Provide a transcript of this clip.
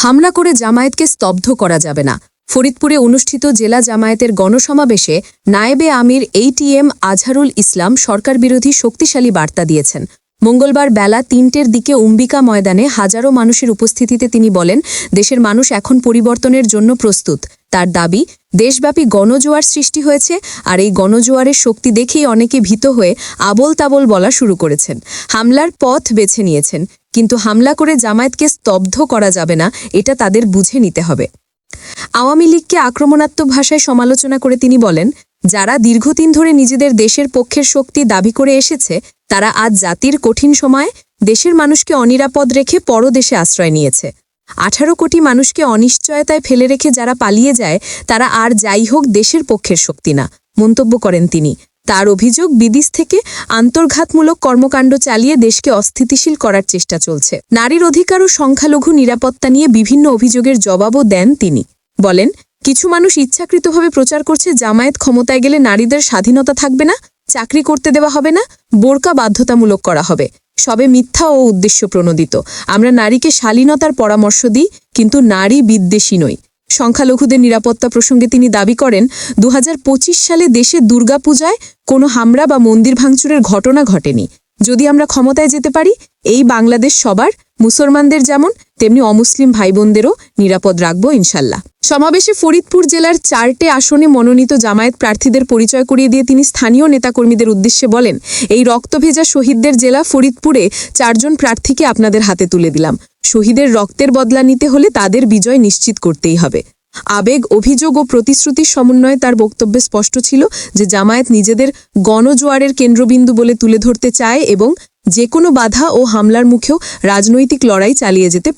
হামলা করে জামায়াতকে স্তব্ধ করা যাবে না। ফরিদপুরে অনুষ্ঠিত জেলা জামায়াতের গণসমাবেশে নায়েবে আমির ATM আজহারুল ইসলাম সরকারবিরোধী শক্তিশালী বার্তা দিয়েছেন। মঙ্গলবার বেলা ৩টের দিকে অম্বিকা ময়দানে হাজারো মানুষের উপস্থিতিতে তিনি বলেন, দেশের মানুষ এখন পরিবর্তনের জন্য প্রস্তুত। তার দাবি, দেশব্যাপী গণজোয়ার সৃষ্টি হয়েছে, আর এই গণজোয়ারের শক্তি দেখেই অনেকে ভীত হয়ে আবোল তাবোল বলা শুরু করেছেন। হামলার পথ বেছে নিয়েছেন, কিন্তু হামলা করে জামায়াতকে স্তব্ধ করা যাবে না, এটা তাদের বুঝে নিতে হবে। আওয়ামী লীগকে আক্রমণাত্মক ভাষায় সমালোচনা করে তিনি বলেন, যারা দীর্ঘদিন ধরে নিজেদের দেশের পক্ষের শক্তি দাবি করে এসেছে, তারা আজ জাতির কঠিন সময়ে দেশের মানুষকে অনিরাপদ রেখে পরদেশে আশ্রয় নিয়েছে। 18 কোটি মানুষকে অনিশ্চয়তায় ফেলে রেখে যারা পালিয়ে যায়, তারা আর যাই হোক দেশের পক্ষের শক্তি না, মন্তব্য করেন তিনি। তার অভিযোগ, বিদেশ থেকে আন্তর্ঘাতমূলক কর্মকাণ্ড চালিয়ে দেশকে অস্থিতিশীল করার চেষ্টা চলছে। নারীর অধিকার ও সংখ্যালঘু নিরাপত্তা নিয়ে বিভিন্ন অভিযোগের জবাবও দেন তিনি। বলেন, কিছু মানুষ ইচ্ছাকৃতভাবে প্রচার করছে জামায়াত ক্ষমতায় গেলে নারীদের স্বাধীনতা থাকবে না, চাকরি করতে দেওয়া হবে না, বোরকা বাধ্যতামূলক করা হবে। সবে মিথ্যা ও উদ্দেশ্য প্রণোদিত। আমরা নারীকে শালীনতার পরামর্শ দিই, কিন্তু নারী বিদ্বেষী নই। সংখ্যালঘুদের নিরাপত্তা প্রসঙ্গে তিনি দাবি করেন, 2025 সালে দেশে দুর্গাপূজায় কোনো হামলা বা মন্দির ভাঙচুরের ঘটনা ঘটেনি। যদি আমরা ক্ষমতায় যেতে পারি, এই বাংলাদেশ সবার, মুসলমানদের যেমন তেমনি অমুসলিম ভাইবোনদেরও নিরাপদ রাখব ইনশাল্লাহ। সমাবেশে ফরিদপুর জেলার 4টে আসনে মনোনীত জামায়াত প্রার্থীদের পরিচয় করিয়ে দিয়ে তিনি স্থানীয় নেতাকর্মীদের উদ্দেশ্যে বলেন, এই রক্তভেজা শহীদদের জেলা ফরিদপুরে 4 জন প্রার্থীকে আপনাদের হাতে তুলে দিলাম। শহীদের রক্তের বদলা নিতে হলে তাদের বিজয় নিশ্চিত করতেই হবে। আবেগ, অভিযোগ ও প্রতিশ্রুতির সমন্বয়ে তার বক্তব্যে স্পষ্ট ছিল যে জামায়াত নিজেদের গণজোয়ারের কেন্দ্রবিন্দু বলে তুলে ধরতে চায় এবং যে কোনো বাধা ও হামলার মুখেও রাজনৈতিক লড়াই চালিয়ে যেতে